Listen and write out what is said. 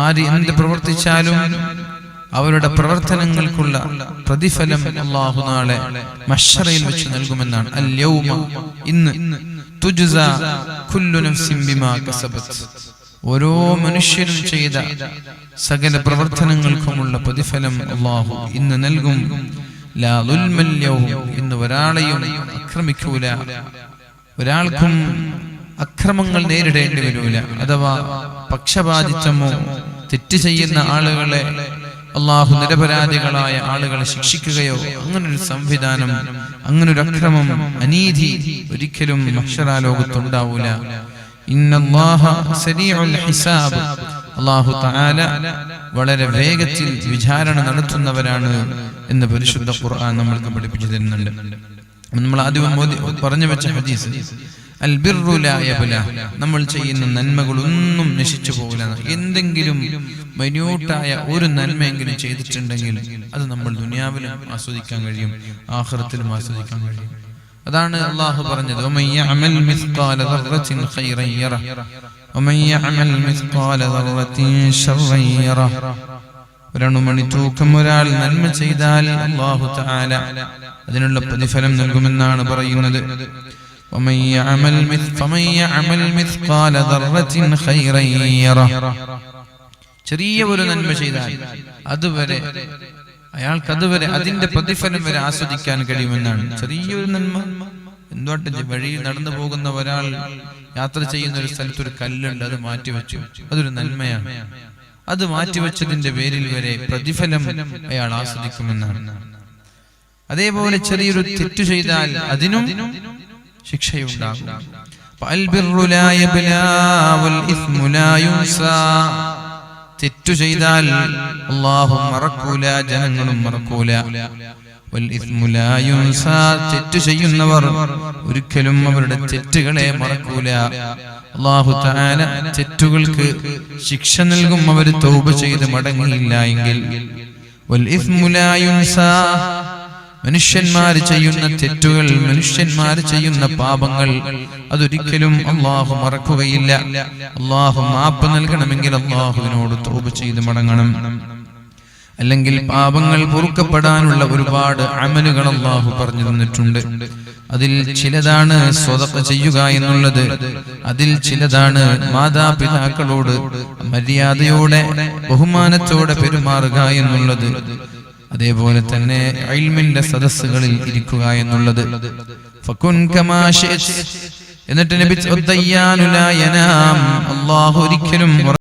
ആര് എന്ത് പ്രവർത്തിച്ചാലും അവരുടെ പ്രവർത്തനങ്ങൾക്കുള്ള പ്രതിഫലം അല്ലാഹു നാളെ മഹ്ശറയിൽ വെച്ച് നൽകുമെന്നാണ്. അൽ-യൗമ ഇന്ന് തുജ്സാ കുല്ലു നഫ്സിൻ ബിമാ കസബത്, ഓരോ മനുഷ്യനും ചെയ്ത സകല പ്രവർത്തനങ്ങൾക്കുമുള്ള പ്രതിഫലം അല്ലാഹു ഇന്ന് നൽകും. ലാ ദുൽമൽ യൗം, ഇന്ന് ഒരാളെയും ആക്രമിക്കൂല, ഒരാൾക്കും അക്രമങ്ങൾ നേരിടേണ്ടി വരൂല. അഥവാ പക്ഷപാതിത്വമോ തെറ്റ് ചെയ്യുന്ന ആളുകളെ അല്ലാഹു നിരപരാധികളായ ആളുകളെ ശിക്ഷിക്കുകയോ അങ്ങനൊരു സംവിധാനം, അങ്ങനൊരു അക്രമം, അനീതി ഒരിക്കലും മഹ്ശറാ ലോകത്തുണ്ടാവൂല. ഇന്നല്ലാഹ സരീഉൽ ഹിസാബ്, അല്ലാഹു തആല വളരെ വേഗത്തിൽ വിചാരണ നടത്തുന്നവരാണ് എന്ന് പരിശുദ്ധ ഖുർആൻ നമ്മൾക്ക് പഠിപ്പിച്ചു തരുന്നുണ്ട്. നമ്മൾ ആദ്യം പറഞ്ഞു വെച്ച ഹദീസ് അൽ ബിർറു ലാ യബ്ല, നമ്മൾ ചെയ്യുന്ന നന്മകളൊന്നും നശിച്ചു പോകില്ല. എന്തെങ്കിലും മൈന്യൂട്ടായ ഒരു നന്മയെങ്കിലും ചെയ്തിട്ടുണ്ടെങ്കിൽ അത് നമ്മൾ ദുനിയാവിലും ആസ്വദിക്കാൻ കഴിയും, ആഖിറത്തിലും ആസ്വദിക്കാൻ കഴിയും. അതാണ് അല്ലാഹു പറഞ്ഞത്, വമൻ യഅമൽ മിസ്ഖാല ദർറത്തിൻ ഖൈറൻ യറഹ വമൻ യഅമൽ മിസ്ഖാല ദർറത്തിൻ ശർറൻ യറഹ. ഒരണുമണി തൂക്കം ഒരാൾ നന്മ ചെയ്താൽ അല്ലാഹു തആല അതിനുള്ള പ്രതിഫലം നൽകുമെന്നാണ് പറയുന്നത്. ومن يعمل مثقال ذرة خيرا يره. ചെറിയ ഒരു നന്മ ചെയ്താൽ അതുവരെ അയാൾക്ക് അതുവരെ അതിന്റെ പ്രതിഫലം വരെ ആസ്വദിക്കാൻ കഴിയുമെന്നാണ്. ചെറിയൊരു നന്മ, എന്തുകൊണ്ട് വഴിയിൽ നടന്നു പോകുന്ന ഒരാൾ യാത്ര ചെയ്യുന്ന ഒരു സ്ഥലത്ത് ഒരു കല്ലുണ്ട്, അത് മാറ്റിവെച്ചു, അതൊരു നന്മയാണ്. അത് മാറ്റിവെച്ചതിന്റെ പേരിൽ വരെ പ്രതിഫലം അയാൾ ആസ്വദിക്കുമെന്നാണ്. അതേപോലെ ചെറിയൊരു തെറ്റു ചെയ്താൽ അതിനും ശിക്ഷയുണ്ടാകും. തെറ്റു ചെയ്താൽ അല്ലാഹു മറക്കൂല, ജനങ്ങളും മറക്കൂല. തെറ്റു ചെയ്യുന്നവർ ഒരിക്കലും അവരുടെ തെറ്റുകളെ മറക്കൂല. അല്ലാഹു തആല തെറ്റുകൾക്ക് ശിക്ഷ നൽകും അവർ തൗബ ചെയ്ത് മടങ്ങിയില്ല എങ്കിൽ. മനുഷ്യന്മാർ ചെയ്യുന്ന തെറ്റുകൾ, മനുഷ്യന്മാർ ചെയ്യുന്ന പാപങ്ങൾ അതൊരിക്കലും അല്ലാഹു മറക്കുകയില്ല. അല്ലാഹു മാപ്പ് നൽകണമെങ്കിൽ അല്ലാഹുവിനോട് തൗബ ചെയ്ത് മടങ്ങണം. അല്ലെങ്കിൽ പാപങ്ങൾ പൊറുക്കപ്പെടാനുള്ള ഒരുപാട് അമലുകൾ അല്ലാഹു പറഞ്ഞു തന്നിട്ടുണ്ട്. അതിൽ ചിലതാണ് സ്വതഖ ചെയ്യുക എന്നുള്ളത്, അതിൽ ചിലതാണ് മാതാപിതാക്കളോട് മര്യാദയോടെ ബഹുമാനത്തോടെ പെരുമാറുക എന്നുള്ളത്, അതേപോലെ തന്നെ ഇൽമിന്റെ സദസ്സുകളിൽ ഇരിക്കുക എന്നുള്ളത്. ഫകുൻ കമാ ശിഅ്ത, എന്നിട്ട് നബി അല്ലാഹു ഒരിക്കലും